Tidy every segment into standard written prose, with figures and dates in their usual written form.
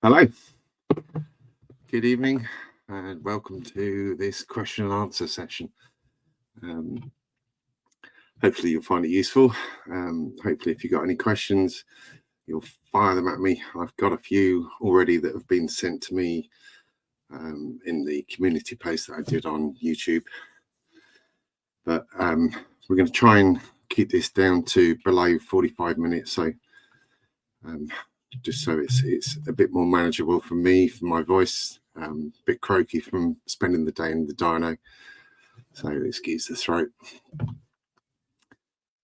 Hello, good evening, and welcome to this question and answer session. Um, Hopefully, you'll find it useful. Hopefully, if you've got any questions, you'll fire them at me. I've got a few already that have been sent to me in the community post that I did on YouTube. But we're going to try and keep this down to below 45 minutes. So just so it's a bit more manageable for me, for my voice, a bit croaky from spending the day in the dyno, so excuse the throat.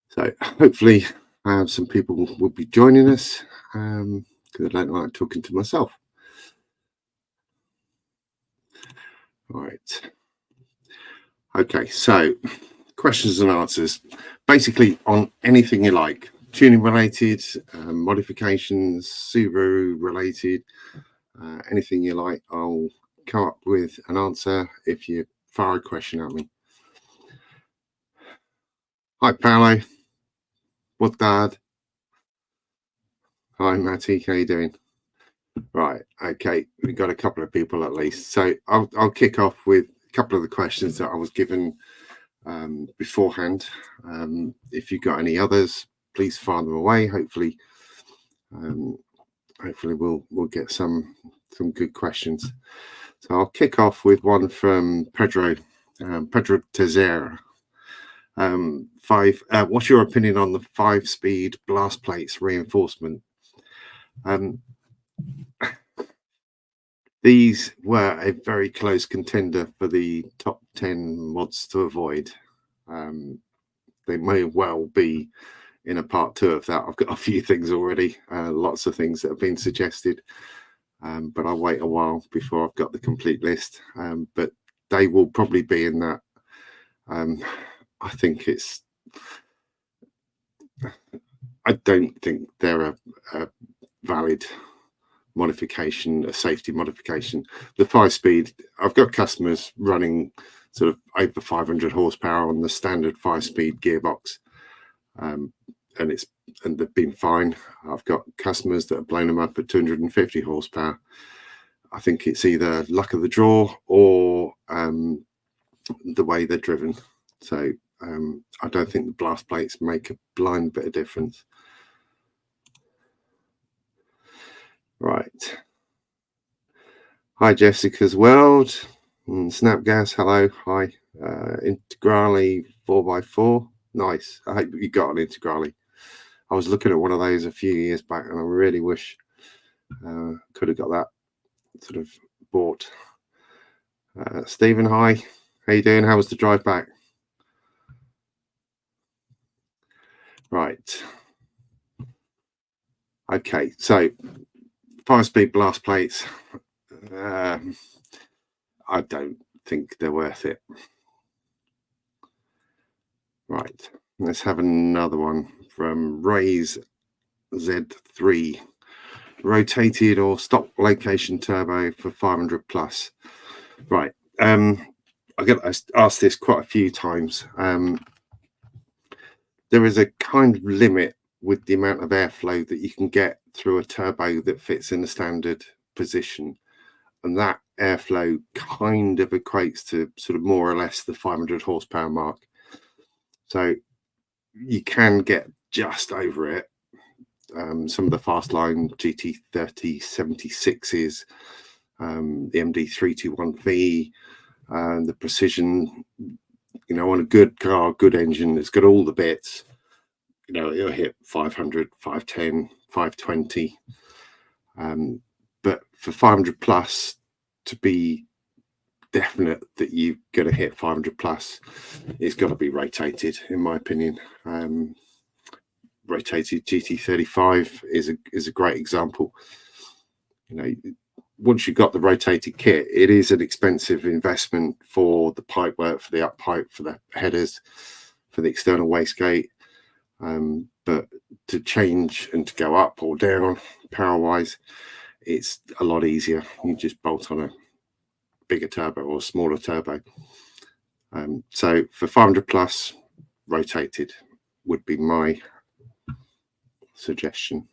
So hopefully some people will be joining us because I don't like talking to myself. All right. Okay, so questions and answers, basically on anything you like. Tuning related, modifications, Subaru related, anything you like, I'll come up with an answer if you fire a question at me. Hi, Paolo. What dad? Hi, Matty. How you doing? Right. Okay. We've got a couple of people at least. So I'll kick off with a couple of the questions that I was given beforehand. If you've got any others, please fire them away. Hopefully we'll get some good questions. So I'll kick off with one from Pedro Teixeira. What's your opinion on the 5-speed blast plates reinforcement? These were a very close contender for the top 10 mods to avoid. They may well be in a part 2 of that. I've got a few things already, lots of things that have been suggested, but I'll wait a while before I've got the complete list. But they will probably be in that. I think I don't think they're a valid modification, a safety modification. The 5-speed, I've got customers running sort of over 500 horsepower on the standard 5-speed gearbox, and they've been fine. I've got customers that have blown them up at 250 horsepower. I think it's either luck of the draw or the way they're driven. So I don't think the blast plates make a blind bit of difference. Right. Hi, Jessica's World. Snapgas, hello. Hi. Integrale 4x4. Nice. I hope you got an Integrale. I was looking at one of those a few years back and I really wish could have got that sort of bought. Stephen, hi. How you doing? How was the drive back? Right. Okay, so 5-speed blast plates. I don't think they're worth it. Right, let's have another one from Ray's Z3. Rotated or stop location turbo for 500 plus. Right, I get asked this quite a few times. There is a kind of limit with the amount of airflow that you can get through a turbo that fits in the standard position, and that airflow kind of equates to sort of more or less the 500 horsepower mark. So you can get just over it. Some of the Fastline GT30 76s, the MD321V, the Precision, on a good car, good engine, it's got all the bits, it'll hit 500, 510, 520. But for 500 plus, to be definite that you're going to hit 500 plus, it's got to be rotated, in my opinion. Rotated GT35 is a great example. Once you've got the rotated kit, it is an expensive investment for the pipe work, for the up pipe, for the headers, for the external wastegate. But to change and to go up or down power wise, it's a lot easier. You just bolt on a bigger turbo or smaller turbo. So for 500 plus, rotated would be my suggestion.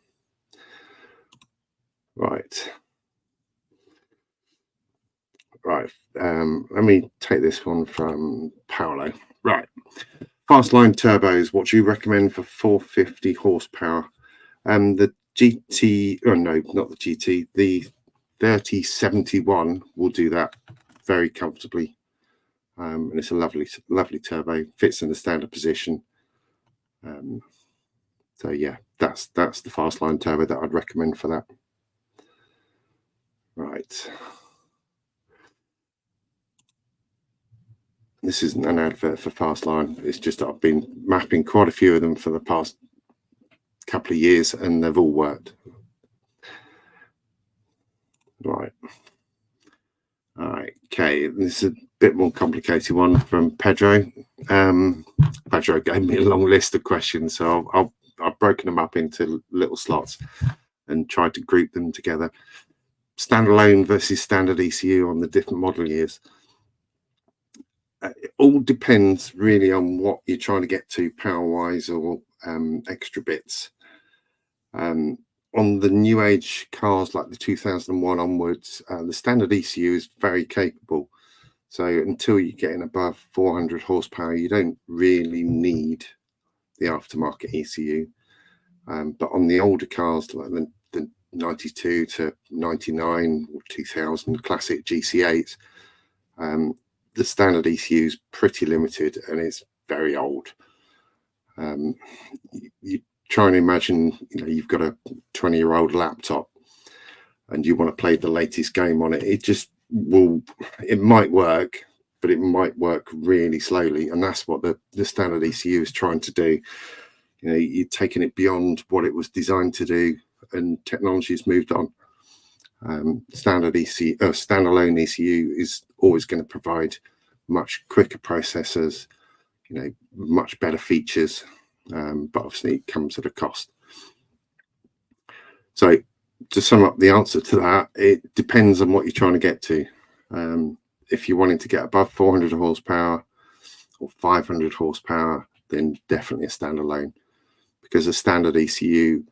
Right. Right. Let me take this one from Paolo. Right. Fast line turbos. What do you recommend for 450 horsepower? The GT. Oh no, not the GT. The 3071 will do that very comfortably. And it's a lovely turbo. Fits in the standard position. So yeah, that's the fast line turbo that I'd recommend for that. Right. This isn't an advert for Fastline. It's just that I've been mapping quite a few of them for the past couple of years, and they've all worked. Right. All right. Okay. This is a bit more complicated one from Pedro. Pedro gave me a long list of questions, so I've broken them up into little slots and tried to group them together. Standalone versus standard ECU on the different model years. It all depends really on what you're trying to get to power wise or extra bits. On the new age cars like the 2001 onwards, the standard ECU is very capable. So until you're getting above 400 horsepower, you don't really need the aftermarket ECU. But on the older cars like the 92 to 99 or 2000 classic GC8s, the standard ECU is pretty limited and it's very old. You try and imagine, you've got a 20-year-old laptop and you want to play the latest game on it. It might work, but it might work really slowly. And that's what the standard ECU is trying to do. You're taking it beyond what it was designed to do, and technology has moved on. Standalone ECU is always going to provide much quicker processors, much better features, but obviously it comes at a cost. So to sum up the answer to that, it depends on what you're trying to get to. If you're wanting to get above 400 horsepower or 500 horsepower, then definitely a standalone, because a standard ECU,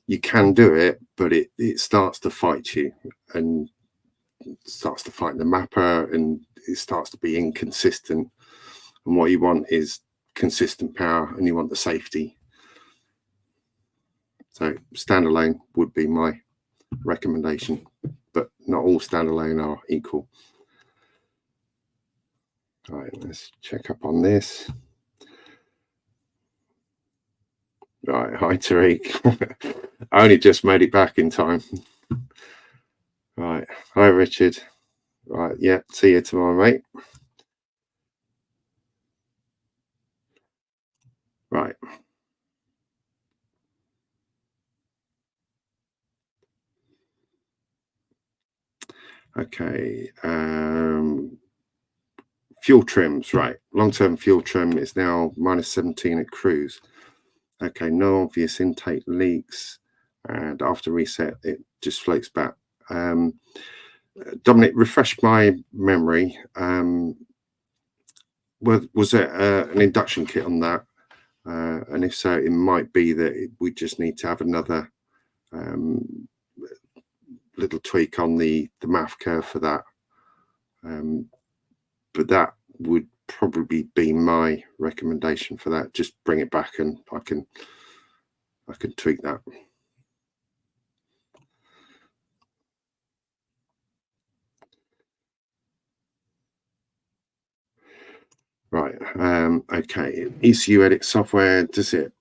you can do it, but it starts to fight you and starts to fight the mapper, and it starts to be inconsistent. And what you want is consistent power, and you want the safety. So standalone would be my recommendation, but not all standalone are equal. All right, let's check up on this. Right, hi Tariq. I only just made it back in time. Right, hi Richard. Right, yeah, see you tomorrow, mate. Right. Okay. Fuel trims, right. Long-term fuel trim is now -17 at cruise. Okay, no obvious intake leaks, and after reset it just floats back. Dominic, refresh my memory. Was it an induction kit on that? And if so, it might be that we just need to have another little tweak on the MAF curve for that. But that would probably be my recommendation for that. Just bring it back and I can tweak that. Right. Okay. ECU edit software, does it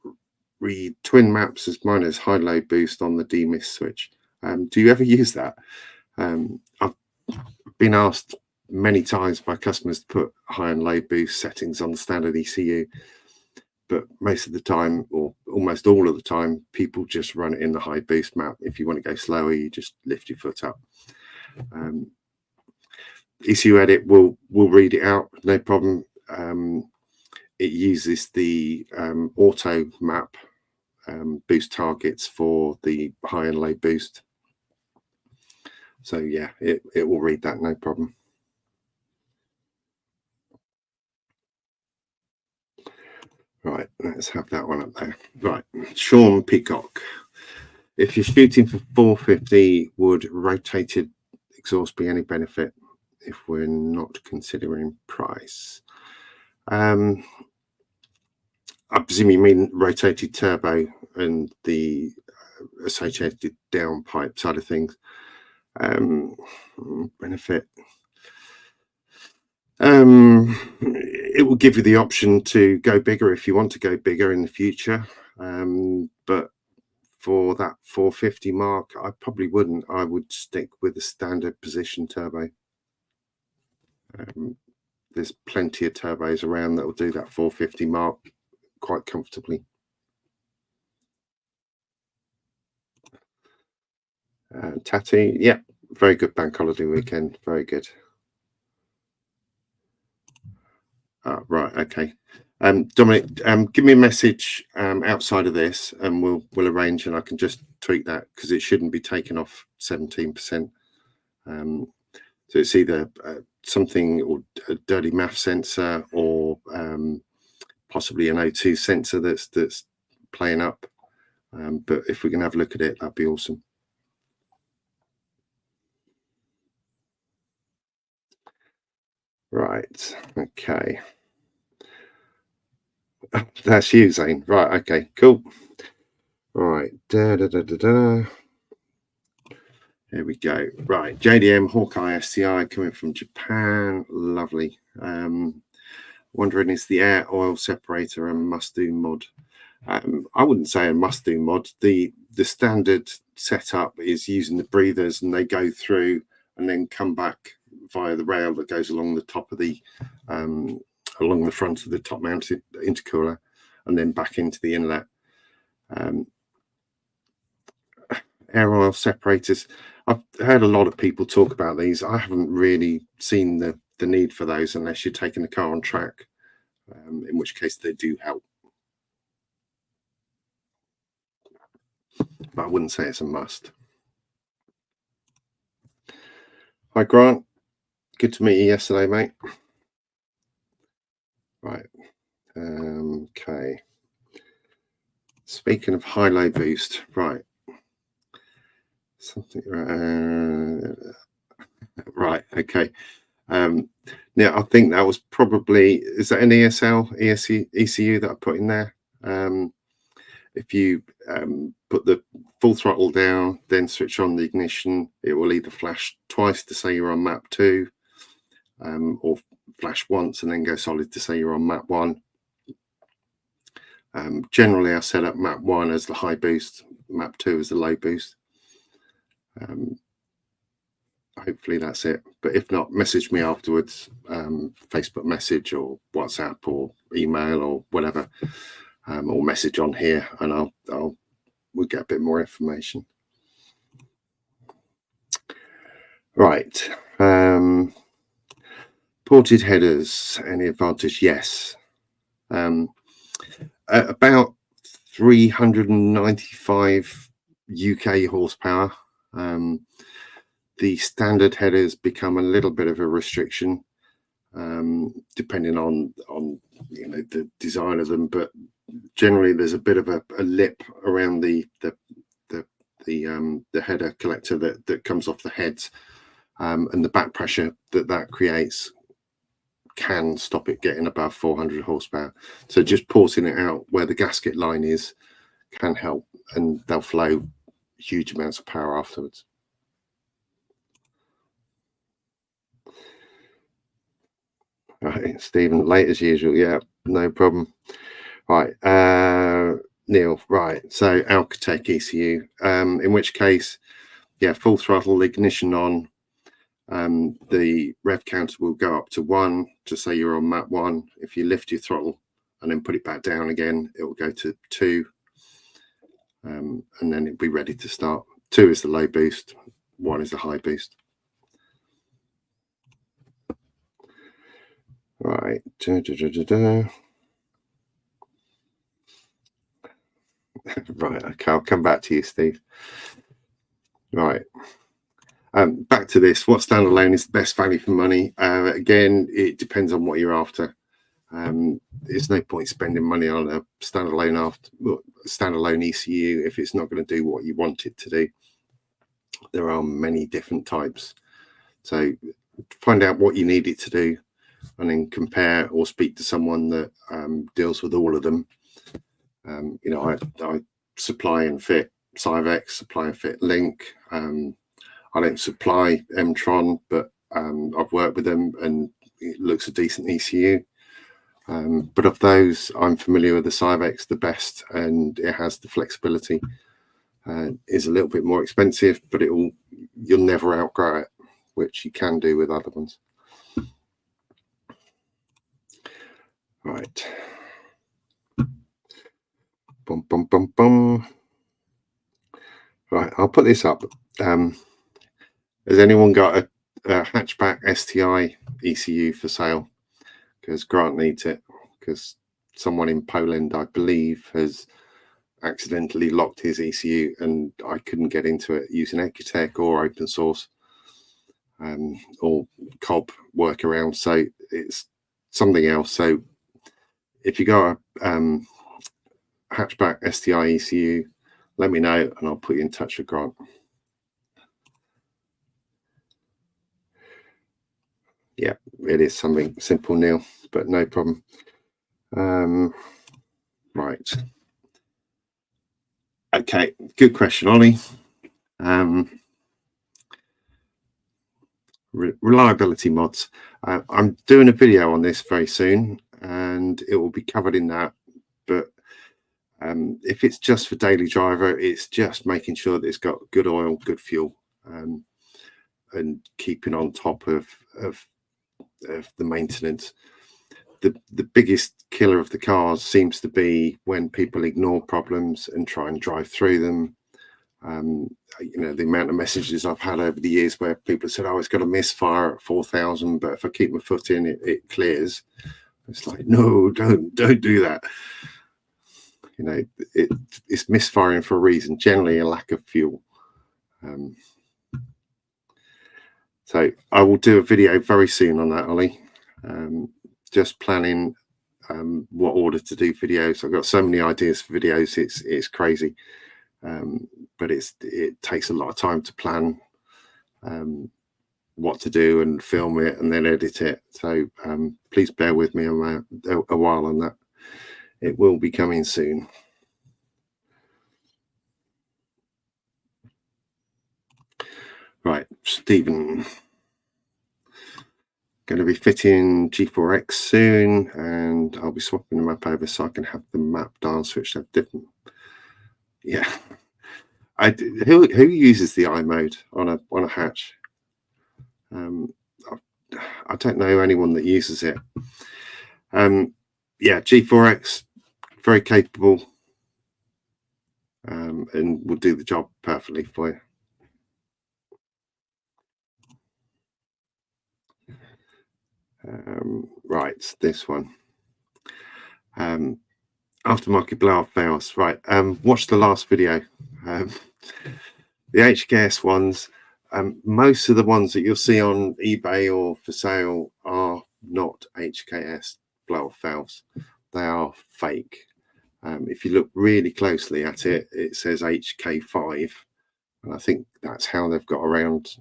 read twin maps as mine as high low boost on the demist switch? Do you ever use that? I've been asked many times by customers to put high and low boost settings on the standard ECU, but most of the time, or almost all of the time, people just run it in the high boost map. If you want to go slower, you just lift your foot up. ECU edit will read it out, no problem. It uses the auto map boost targets for the high and low boost. So yeah, it will read that, no problem. Right, let's have that one up there. Right, Sean Peacock. If you're shooting for 450, would rotated exhaust be any benefit? if we're not considering price. I presume you mean rotated turbo and the associated downpipe side of things. Benefit. It will give you the option to go bigger if you want to go bigger in the future. But for that 450 mark, I probably wouldn't. I would stick with the standard position turbo. There's plenty of turbos around that will do that 450 mark quite comfortably. Tatty, yeah, very good bank holiday weekend, very good. Right, okay. Dominic, give me a message outside of this, and we'll arrange, and I can just tweak that because it shouldn't be taken off 17%. So it's either something or a dirty math sensor, or possibly an O2 sensor that's playing up. But if we can have a look at it, that'd be awesome. Right, okay. That's you, Zane. Right, okay, cool. All right, here we go. Right, JDM Hawkeye STI coming from Japan. Lovely. Wondering, is the air oil separator a must-do mod? I wouldn't say a must-do mod. The standard setup is using the breathers, and they go through and then come back via the rail that goes along the top of the along the front of the top mounted intercooler, and then back into the inlet. Air oil separators, I've heard a lot of people talk about these. I haven't really seen the need for those unless you're taking the car on track, in which case they do help. But I wouldn't say it's a must. Hi, Grant. Good to meet you yesterday, mate. Right. Okay. Speaking of high-low boost, right. Something. Right. Okay. Now I think that was probably, is that an ECU that I put in there? If you put the full throttle down, then switch on the ignition, it will either flash twice to say you're on map 2, or flash once and then go solid to say you're on map 1. Generally, I set up map 1 as the high boost, map 2 as the low boost. Hopefully that's it, but if not, message me afterwards, Facebook message or WhatsApp or email or whatever, or message on here, and we'll get a bit more information. Right. Ported headers, any advantage? Yes. About 395 UK horsepower. The standard headers become a little bit of a restriction, depending on the design of them, but generally there's a bit of a lip around the header collector that comes off the heads, and the back pressure that creates can stop it getting above 400 horsepower. So just porting it out where the gasket line is can help, and they'll flow huge amounts of power afterwards. Right, Stephen, late as usual. Yeah, no problem. Right, Neil. Right, so Alcatech ECU. In which case, yeah, full throttle, ignition on. The rev counter will go up to 1 to say you're on map 1. If you lift your throttle and then put it back down again, it will go to 2, and then it'll be ready to start. 2 is the low boost, 1 is the high boost. Right. Right, okay, I'll come back to you, Steve. Right. Back to this. What standalone is the best value for money? Again, it depends on what you're after. There's no point spending money on a standalone ECU if it's not going to do what you want it to do. There are many different types. So find out what you need it to do, and then compare or speak to someone that deals with all of them. You know, I supply and fit Cyvex, supply and fit Link. I don't supply Mtron, but I've worked with them and it looks a decent ECU. But of those, I'm familiar with the Cyvex the best, and it has the flexibility. Is a little bit more expensive, but you'll never outgrow it, which you can do with other ones. Right. Bum, bum, bum, bum. Right, I'll put this up. Has anyone got a hatchback STI ECU for sale? Because Grant needs it, because someone in Poland, I believe, has accidentally locked his ECU and I couldn't get into it using Ecutech or open source or COB workaround. So it's something else. So if you got a hatchback STI ECU, let me know and I'll put you in touch with Grant. Yeah, it is something simple, Neil, but no problem. Right. Okay, good question, Ollie. Reliability mods. I'm doing a video on this very soon and it will be covered in that, but if it's just for daily driver, it's just making sure that it's got good oil, good fuel, and keeping on top of the maintenance. The biggest killer of the cars seems to be when people ignore problems and try and drive through them. You know, the amount of messages I've had over the years where people have said, oh, it's got a misfire at 4,000, but if I keep my foot in, it clears. It's like, no, don't do that. You know, it's misfiring for a reason, generally a lack of fuel. So I will do a video very soon on that, Ollie. Just planning what order to do videos. I've got so many ideas for videos, it's crazy. But it takes a lot of time to plan what to do and film it and then edit it. So please bear with me a while on that. It will be coming soon. Right, Stephen. Going to be fitting G4X soon, and I'll be swapping the map over so I can have the map dial switched to different. Yeah. Who uses the I mode on a hatch? I don't know anyone that uses it. Yeah, G4X, very capable, and will do the job perfectly for you. Right, this one. Aftermarket blow-off valves. Right, watch the last video. The HKS ones, most of the ones that you'll see on eBay or for sale are not HKS blow-off valves. They are fake. If you look really closely at it, it says HK5, and I think that's how they've got around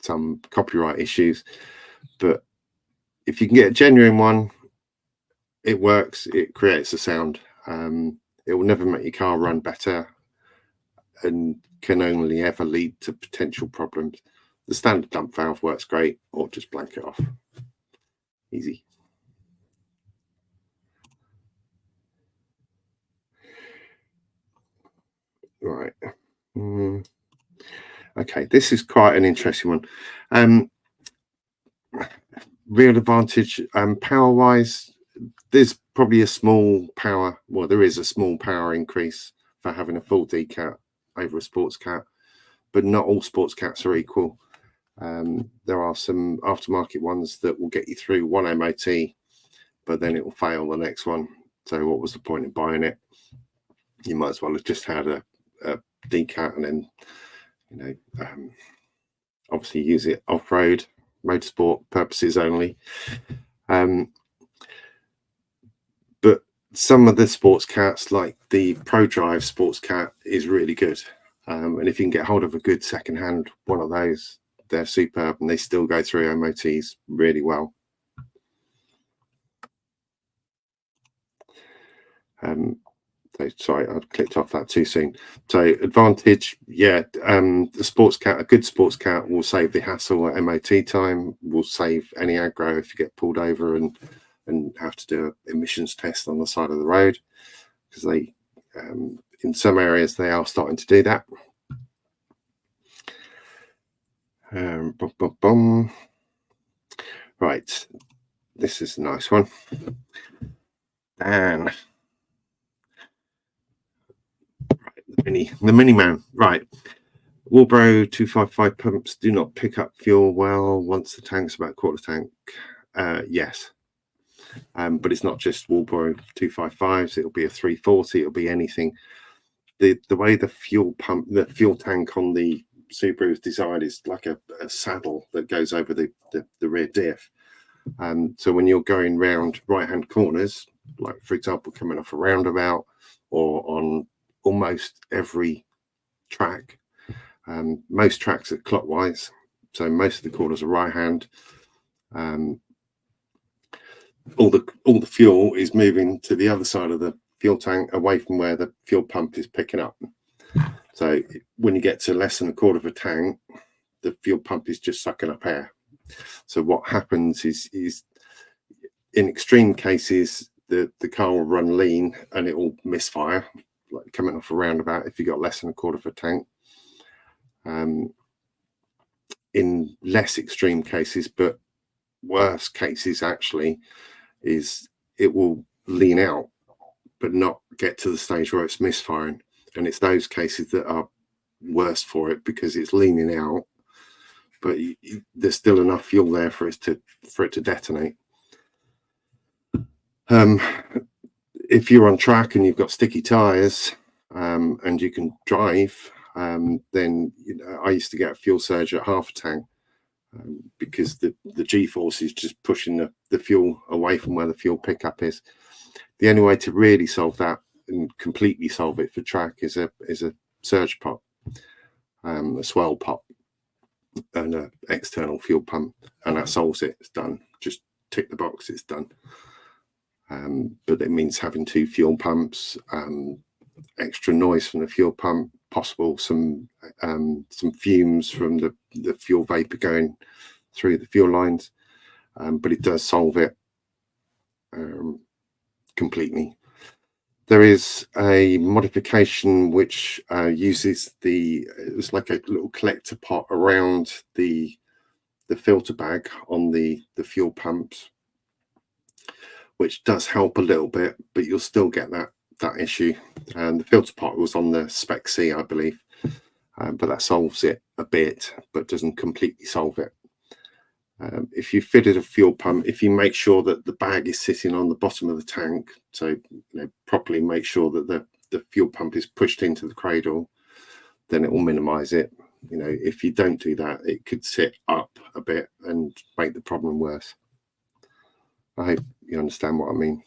some copyright issues. But if you can get a genuine one, it works, it creates a sound. It will never make your car run better and can only ever lead to potential problems. The standard dump valve works great, or just blank it off. Easy. Right. Okay, this is quite an interesting one. Real advantage, power-wise, there's probably a small power, well, there is a small power increase for having a full decat over a sports cat, but not all sports cats are equal. There are some aftermarket ones that will get you through one MOT, but then it will fail the next one. So what was the point in buying it? You might as well have just had a decat and then, you know, obviously use it off-road, motorsport purposes only. But some of the sports cats, like the Pro Drive sports cat, is really good. And if you can get hold of a good second-hand one of those, they're superb, and they still go through MOTs really well. So sorry, I clicked off that too soon. So advantage, yeah, the sports cat, a good sports cat will save the hassle at MOT time, will save any aggro if you get pulled over and have to do an emissions test on the side of the road, because they in some areas they are starting to do that. Right, this is a nice one. Dan, the mini man, right. Walbro 255 pumps do not pick up fuel well once the tank's about quarter tank. Yes, but it's not just Walbro 255s. It'll be a 340. It'll be anything. The way the fuel tank on the Subaru is designed is like a saddle that goes over the rear diff. So when you're going round right-hand corners, like for example coming off a roundabout or on almost every track, most tracks are clockwise, so most of the corners are right-hand. All the fuel is moving to the other side of the fuel tank, away from where the fuel pump is picking up. So when you get to less than a quarter of a tank, the fuel pump is just sucking up air. So what happens is in extreme cases, the car will run lean and it will misfire, like coming off a roundabout if you got less than a quarter of a tank. In less extreme cases, but worse cases actually, is it will lean out but not get to the stage where it's misfiring, and it's those cases that are worse for it because it's leaning out, but there's still enough fuel there for it to detonate. If you're on track and you've got sticky tires and you can drive, then I used to get a fuel surge at half a tank because the G-force is just pushing the fuel away from where the fuel pickup is. The only way to really solve that and completely solve it for track is a surge pot, a swell pot, and an external fuel pump, and that solves it. It's done. Just tick the box. It's done. But it means having two fuel pumps, extra noise from the fuel pump, possible some fumes from the fuel vapor going through the fuel lines, but it does solve it completely. There is a modification which uses it's like a little collector pot around the filter bag on the fuel pumps, which does help a little bit, but you'll still get that issue. And the filter pot was on the Spec C, I believe, but that solves it a bit, but doesn't completely solve it. If you fitted a fuel pump, if you make sure that the bag is sitting on the bottom of the tank, so properly make sure that the fuel pump is pushed into the cradle, then it will minimize it. If you don't do that, it could sit up a bit and make the problem worse. I hope you understand what I mean.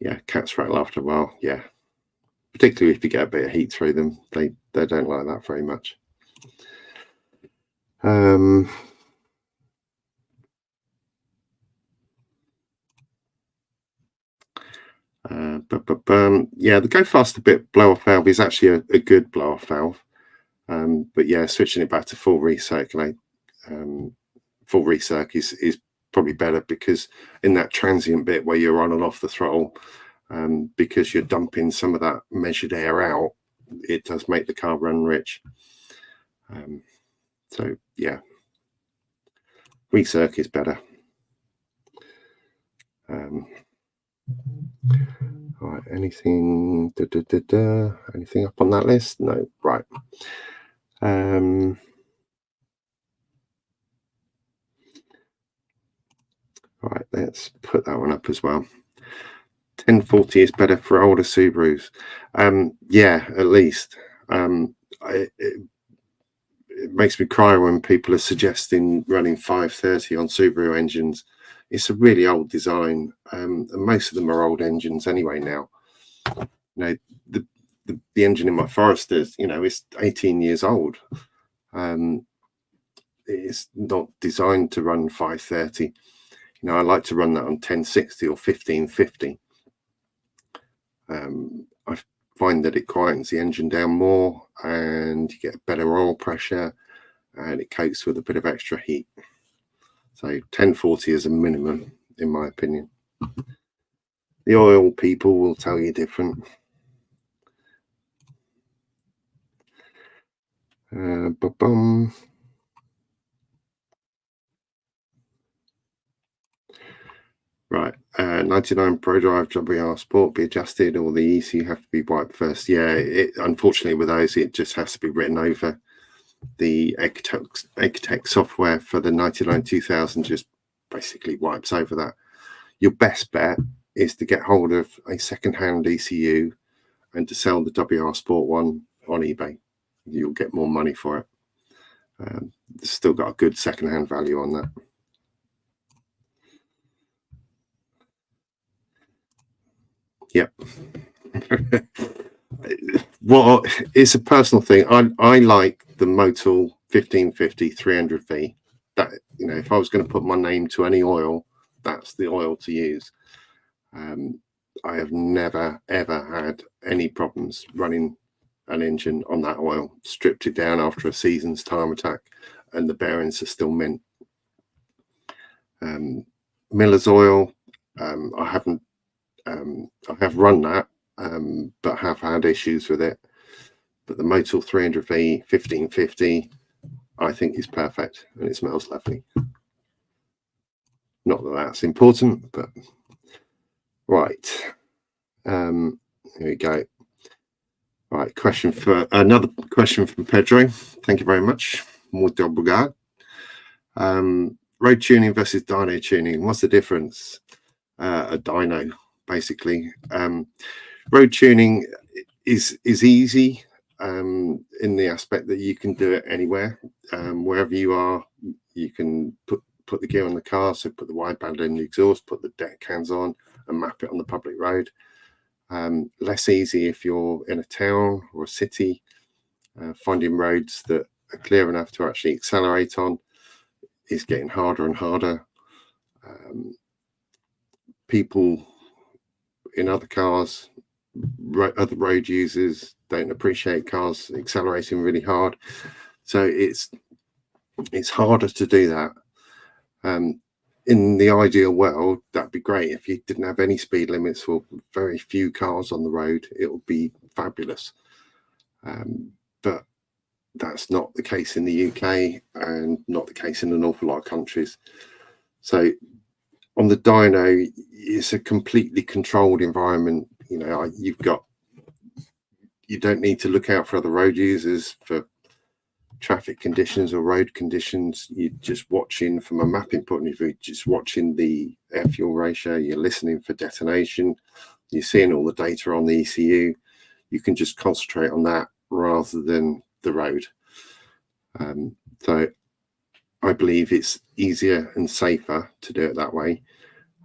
Yeah, cats rattle after a while. Yeah, particularly if you get a bit of heat through them, they don't like that very much. Yeah, the go faster bit blow off valve is actually a good blow off valve, but yeah, switching it back to full recirculate, full recirc is probably better, because in that transient bit where you're on and off the throttle, because you're dumping some of that measured air out, it does make the car run rich. So yeah, recirc is better. All right, anything anything up on that list? No, right. All right, let's put that one up as well. 1040 is better for older Subarus. Yeah, at least. It makes me cry when people are suggesting running 530 on Subaru engines. It's a really old design, and most of them are old engines anyway now. know, the engine in my Forester, you know, it's 18 years old. It's not designed to run 530. You know, I like to run that on 1060 or 1550. I find that it quietens the engine down more, and you get better oil pressure, and it copes with a bit of extra heat. So 1040 is a minimum, in my opinion. The oil people will tell you different. Right, 99 Pro Drive WR Sport be adjusted, or the ECU have to be wiped first? Yeah, unfortunately with those, it just has to be written over. The Ecotec software for the 99 2000 just basically wipes over that. Your best bet is to get hold of a second-hand ECU and to sell the WR Sport one on eBay. You'll get more money for it. It's still got a good second-hand value on that. Yep. Well, it's a personal thing. I like the Motul 1550 300V. That, you know, if I was going to put my name to any oil, that's the oil to use. I have never ever had any problems running an engine on that oil. Stripped it down after a season's time attack, and the bearings are still mint. Miller's oil, I haven't. I have run that, but have had issues with it. But the Motul 300V 1550, I think, is perfect, and it smells lovely. Not that that's important, but right. Here we go. Right, another question from Pedro. Thank you very much. Muito obrigado. Road tuning versus dyno tuning. What's the difference? A dyno, basically. Road tuning is easy in the aspect that you can do it anywhere, wherever you are. You can put the gear on the car, so put the wideband in the exhaust, put the deck hands on, and map it on the public road. Less easy if you're in a town or a city, finding roads that are clear enough to actually accelerate on is getting harder and harder. People in other cars, other road users, don't appreciate cars accelerating really hard, so it's harder to do that. In the ideal world, that'd be great. If you didn't have any speed limits or very few cars on the road, it would be fabulous. But that's not the case in the UK, and not the case in an awful lot of countries. So on the dyno, it's a completely controlled environment. You know, you don't need to look out for other road users for traffic conditions or road conditions. You're just watching from a mapping point of view, just watching the air fuel ratio. You're listening for detonation. You're seeing all the data on the ECU. You can just concentrate on that rather than the road. So I believe it's easier and safer to do it that way.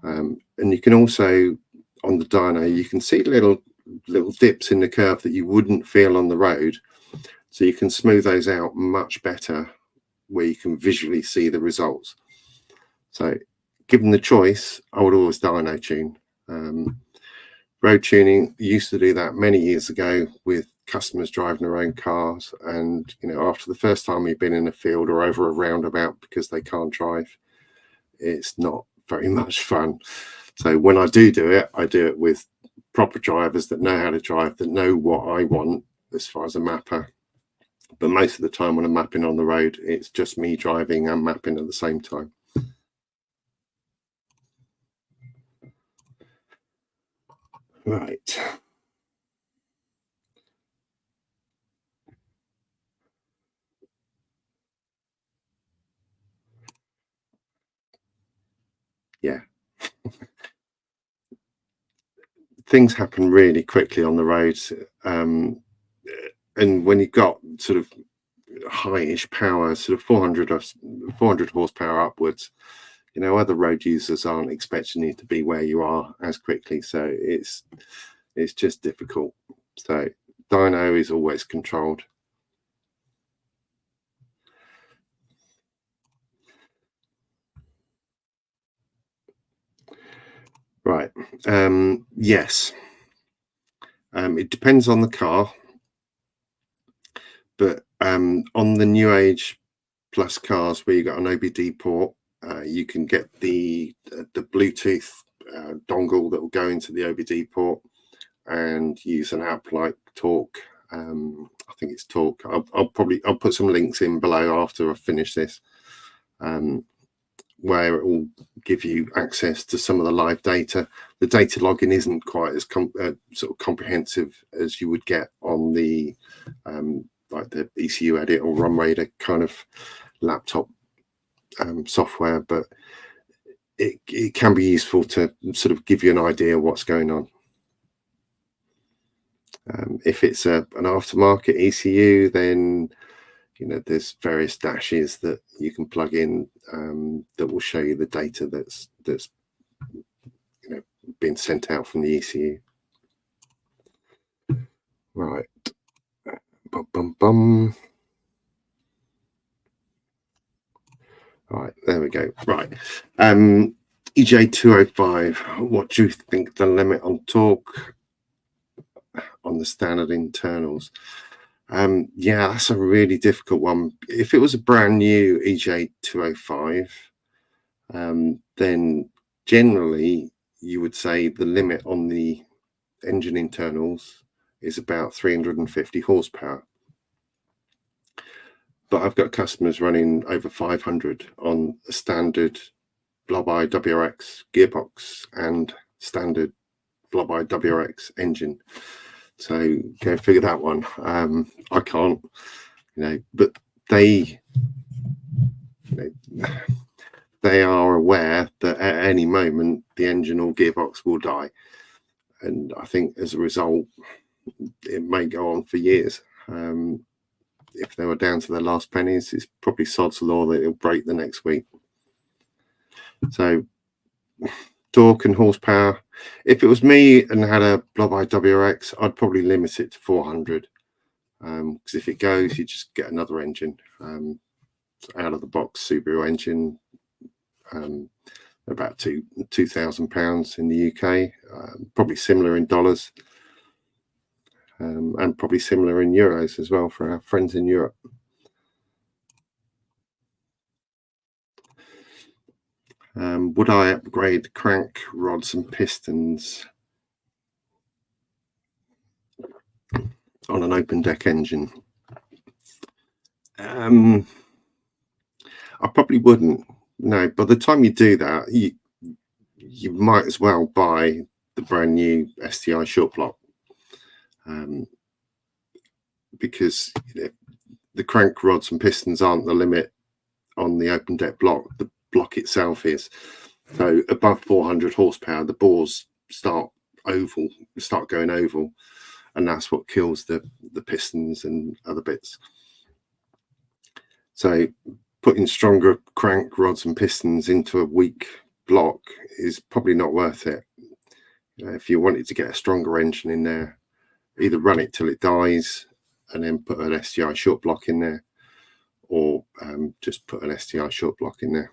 And you can also, on the dyno, you can see little dips in the curve that you wouldn't feel on the road. So you can smooth those out much better, where you can visually see the results. So given the choice, I would always dyno tune. Road tuning used to do that many years ago with customers driving their own cars, and you know, after the first time you've been in a field or over a roundabout because they can't drive, it's not very much fun. So when I do it, I do it with proper drivers that know how to drive, that know what I want as far as a mapper. But most of the time when I'm mapping on the road, it's just me driving and mapping at the same time. Right. Yeah. Things happen really quickly on the roads. And when you've got sort of high-ish power, sort of 400 horsepower upwards, you know, other road users aren't expecting you to be where you are as quickly. So it's It's just difficult. So dyno is always controlled. Right. Yes. It depends on the car, but on the new age plus cars where you got an OBD port, you can get the Bluetooth dongle that will go into the OBD port and use an app like Talk. I think it's Talk. I'll put some links in below after I finish this, where it will give you access to some of the live data. The data logging isn't quite as sort of comprehensive as you would get on the like the ECU Edit or RunRaider kind of laptop software, but it can be useful to sort of give you an idea of what's going on. If it's an aftermarket ECU, then there's various dashes that you can plug in that will show you the data that's been sent out from the ECU. Right. Bum, bum, bum. Right, there we go. Right. EJ205, what do you think the limit on torque on the standard internals? Yeah, that's a really difficult one. If it was a brand new EJ205, then generally you would say the limit on the engine internals is about 350 horsepower. But I've got customers running over 500 on a standard blob-eye WRX gearbox and standard blob-eye WRX engine. So go figure that one. I can't, but they are aware that at any moment the engine or gearbox will die, and I think as a result it may go on for years. If they were down to their last pennies, it's probably sod's law that it'll break the next week. So torque and horsepower, if it was me and had a blob-eye WRX, I'd probably limit it to 400, because if it goes, you just get another engine, out of the box Subaru engine, about £2,000 in the UK, probably similar in dollars, and probably similar in euros as well for our friends in Europe. Would I upgrade crank rods and pistons on an open deck engine? I probably wouldn't. No, by the time you do that, you might as well buy the brand new STI short block, because the crank rods and pistons aren't the limit on the open deck block. The block itself is. So above 400 horsepower, the bores start going oval, and that's what kills the pistons and other bits. So putting stronger crank rods and pistons into a weak block is probably not worth it. If you wanted to get a stronger engine in there, either run it till it dies and then put an STI short block in there, or just put an STI short block in there.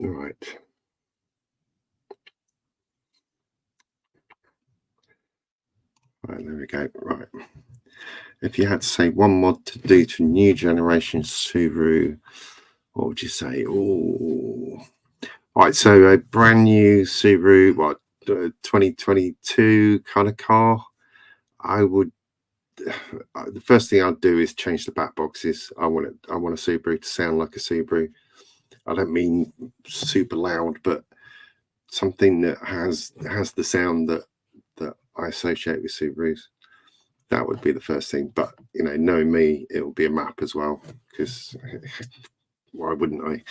All right. Right, there we go. Right. If you had to say one mod to do to new generation Subaru, what would you say? Oh, right. So a brand new Subaru, 2022 kind of car, I would. The first thing I'd do is change the back boxes. I want a Subaru to sound like a Subaru. I don't mean super loud, but something that has the sound that I associate with Subarus. That would be the first thing. But knowing me, it will be a map as well, because why wouldn't I?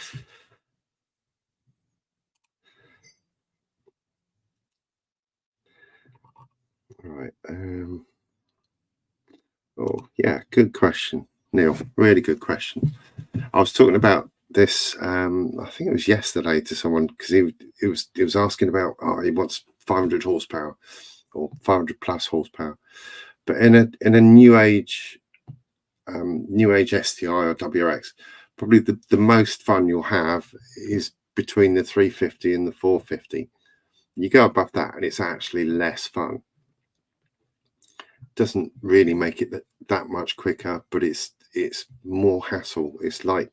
Right. Oh yeah, good question, Neil. Really good question. I was talking about this I think it was yesterday to someone, because he was asking about, oh, he wants 500 horsepower or 500 plus horsepower, but in a new age STI or WRX, probably the most fun you'll have is between the 350 and the 450. You go above that and it's actually less fun. Doesn't really make it that much quicker, but it's more hassle. It's like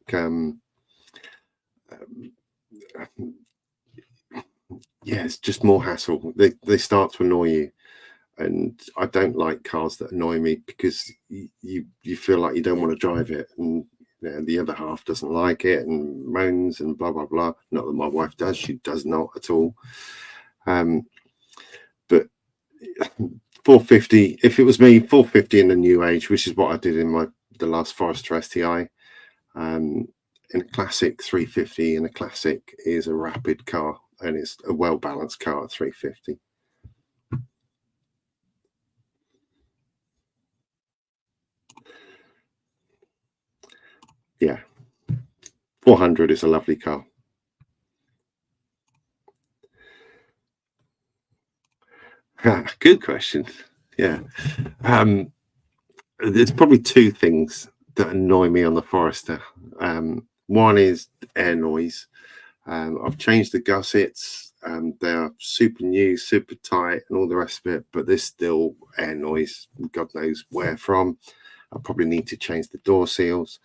yeah, it's just more hassle. They start to annoy you, and I don't like cars that annoy me, because you feel like you don't want to drive it, and the other half doesn't like it and moans and blah blah blah. Not that my wife does; she does not at all. But 450, if it was me, 450 in the new age, which is what I did in the last Forester STI. In a classic 350, and a classic is a rapid car, and it's a well balanced car at 350. Yeah, 400 is a lovely car. Good question. Yeah. There's probably two things that annoy me on the Forester. One is air noise. I've changed the gussets. They are super new, super tight, and all the rest of it, but there's still air noise. God knows where from. I probably need to change the door seals.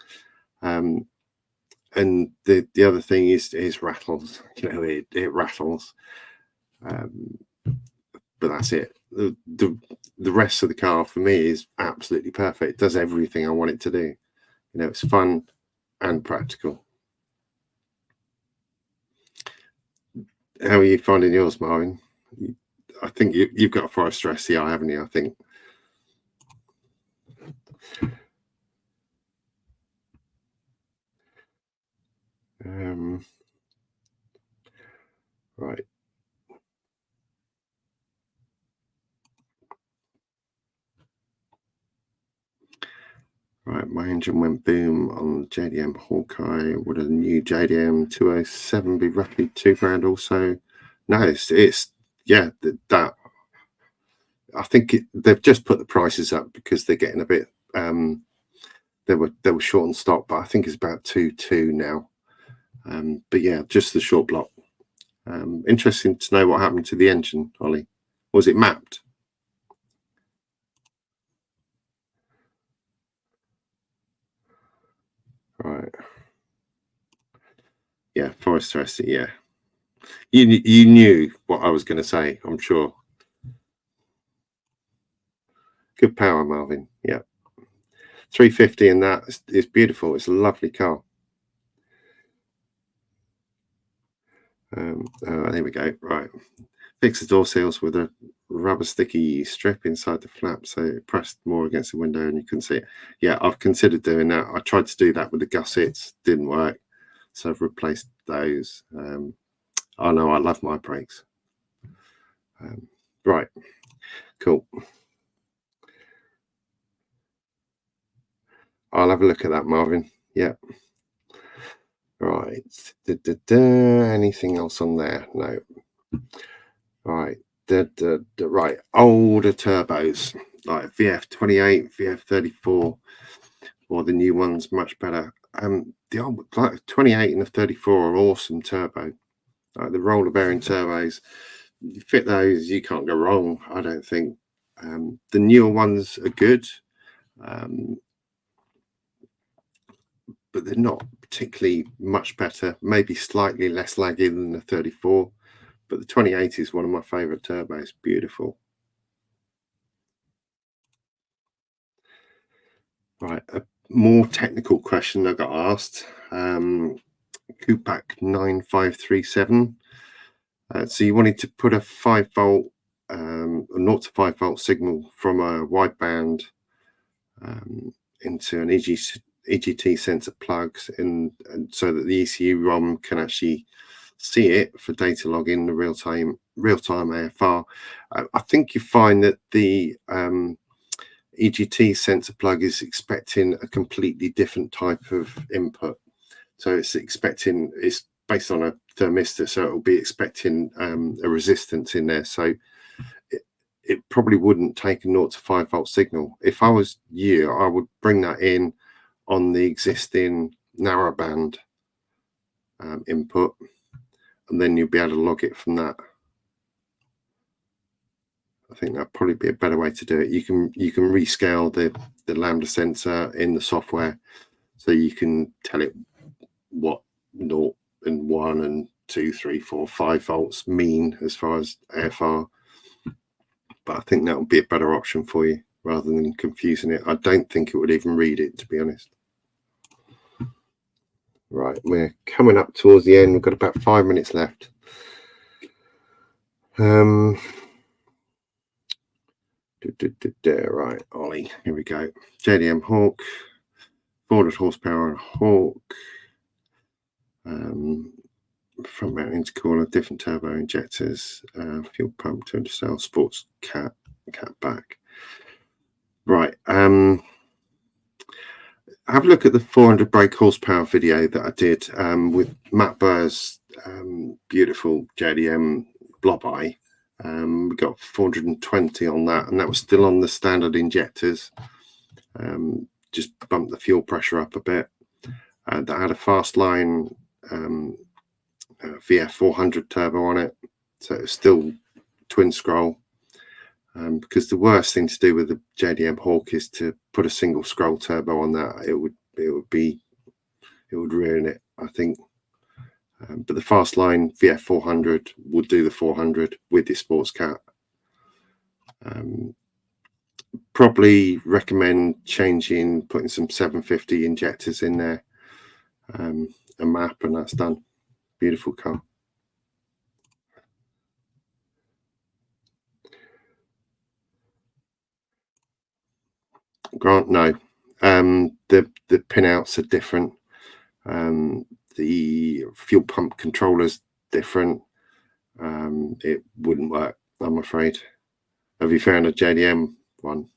And the other thing is rattles. It rattles. But that's it. The rest of the car for me is absolutely perfect. It does everything I want it to do. It's fun and practical. How are you finding yours, Marvin? I think you've got a Forester STI, haven't you? I think. Right. Right, my engine went boom on the JDM Hawkeye. Would a new JDM 207 be roughly £2,000 also? No, it's yeah, that I think they've just put the prices up because they're getting a bit they were short on stock, but I think it's about 2.2 now. But yeah, just the short block. Interesting to know what happened to the engine, Ollie. Was it mapped? Right. Yeah, Forester ST, yeah. You knew what I was going to say, I'm sure. Good power, Marvin. Yeah. 350 and that is beautiful. It's a lovely car. There we go. Right. Fix the door seals with a rubber sticky strip inside the flap so it pressed more against the window and you couldn't see it. Yeah, I've considered doing that. I tried to do that with the gussets, didn't work. So I've replaced those. I know I love my brakes. Right. Cool. I'll have a look at that, Marvin. Yeah. Right. Anything else on there? No. Right. Right. Older turbos like VF28, VF34, or the new ones much better. The old like 28 and the 34 are awesome turbo. Like the roller bearing turbos, you fit those, you can't go wrong. I don't think. The newer ones are good. But they're not particularly much better, maybe slightly less laggy than the 34, but the 28 is one of my favorite turbos. Beautiful. Right, a more technical question I got asked. Kupak 9537. So you wanted to put a 5-volt, a 0 to 5-volt signal from a wideband into an EGT sensor plugs, and so that the ECU ROM can actually see it for data log in the real-time AFR. I think you find that the EGT sensor plug is expecting a completely different type of input. So it's based on a thermistor, so it'll be expecting a resistance in there. So it probably wouldn't take a 0 to 5 volt signal. If I was you, I would bring that in on the existing narrowband input, and then you'll be able to log it from that. I think that'd probably be a better way to do it. You can rescale the lambda sensor in the software, so you can tell it what 0 and 1 and 2, 3, 4, 5 volts mean as far as AFR. But I think that would be a better option for you rather than confusing it. I don't think it would even read it, to be honest. Right, we're coming up towards the end. We've got about 5 minutes left. Right, Ollie, here we go. JDM Hawk, 400 horsepower Hawk, front mount intercooler, different turbo injectors, fuel pump, 200 cell, sports cat back. Right, have a look at the 400 brake horsepower video that I did with Matt Burr's beautiful JDM blob eye. We got 420 on that, and that was still on the standard injectors. Just bumped the fuel pressure up a bit. That had a fast line VF 400 turbo on it, so it was still twin scroll. Because the worst thing to do with the JDM Hawk is to put a single scroll turbo on that. It would ruin it, I think. But the fast line VF 400 would do the 400 with your sports cat. Probably recommend putting some 750 injectors in there, a map, and that's done. Beautiful car. Grant, no. The pinouts are different. The fuel pump controller's different. It wouldn't work, I'm afraid. Have you found a JDM one?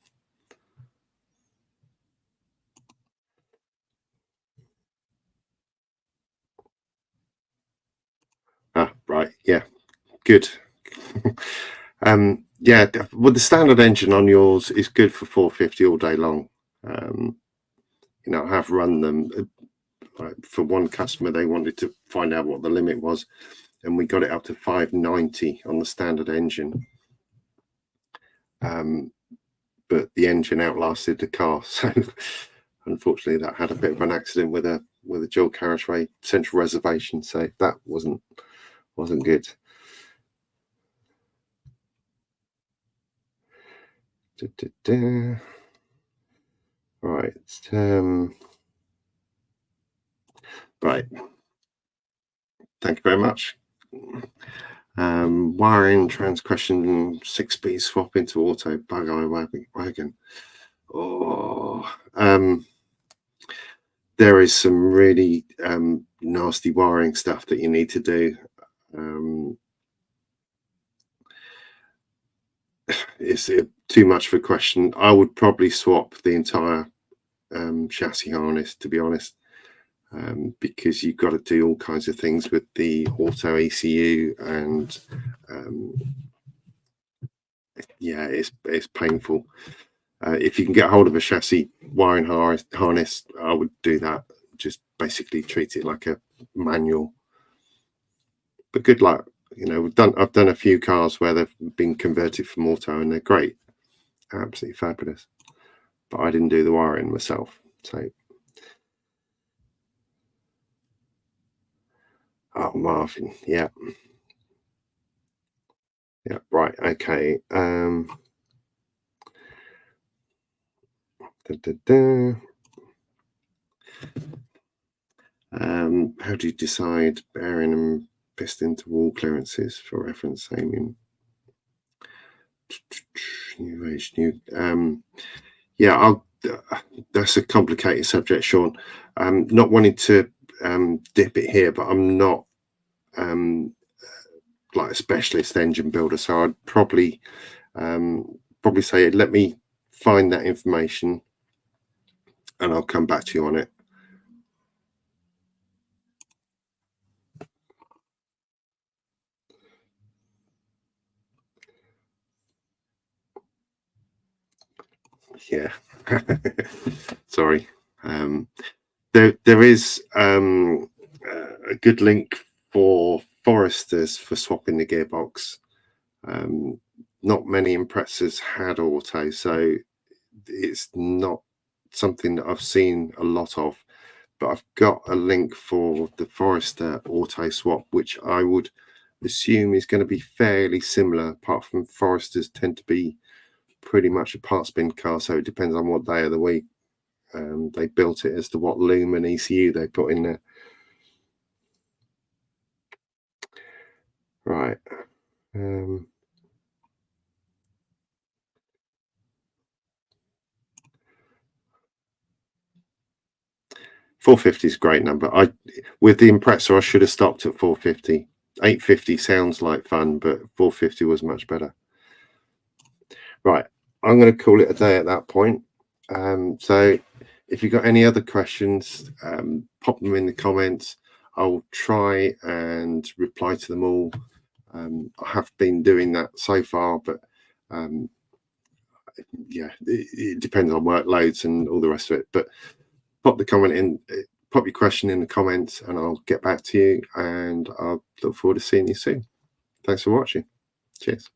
Ah, right, yeah, good. Yeah, well, the standard engine on yours is good for 450 all day long. You know, I have run them. For one customer, they wanted to find out what the limit was, and we got it up to 590 on the standard engine. But the engine outlasted the car, so unfortunately that had a bit of an accident with a dual carriageway central reservation, so that wasn't good. Right, right, thank you very much. Wiring trans question, 6-speed swap into auto bug eye wagon. There is some really nasty wiring stuff that you need to do. It's too much of a question. I would probably swap the entire chassis harness, to be honest, because you've got to do all kinds of things with the auto ECU, and yeah, it's painful. If you can get hold of a chassis wiring harness, I would do that. Just basically treat it like a manual. But good luck. You know, I've done a few cars where they've been converted from auto, and they're great, absolutely fabulous. But I didn't do the wiring myself, so. Oh, Marvin, yeah, right, okay. How do you decide bearing and piston to wall clearances for reference aiming? Yeah, that's a complicated subject, Sean. Not wanting to dip it here, but I'm not like a specialist engine builder, so I'd probably say, let me find that information and I'll come back to you on it. Yeah. Sorry. There is a good link for Foresters for swapping the gearbox. Not many Imprezas had auto, so it's not something that I've seen a lot of, but I've got a link for the Forester auto swap, which I would assume is going to be fairly similar, apart from Foresters tend to be pretty much a parts bin car, so it depends on what day of the week they built it as to what loom and ECU they put in there. Right. 450 is a great number. With the Impreza, I should have stopped at 450. 850 sounds like fun, but 450 was much better. Right, I'm going to call it a day at that point. So if you've got any other questions, pop them in the comments. I'll try and reply to them all. I have been doing that so far, but yeah, it depends on workloads and all the rest of it. But pop your question in the comments, and I'll get back to you. And I'll look forward to seeing you soon. Thanks for watching. Cheers.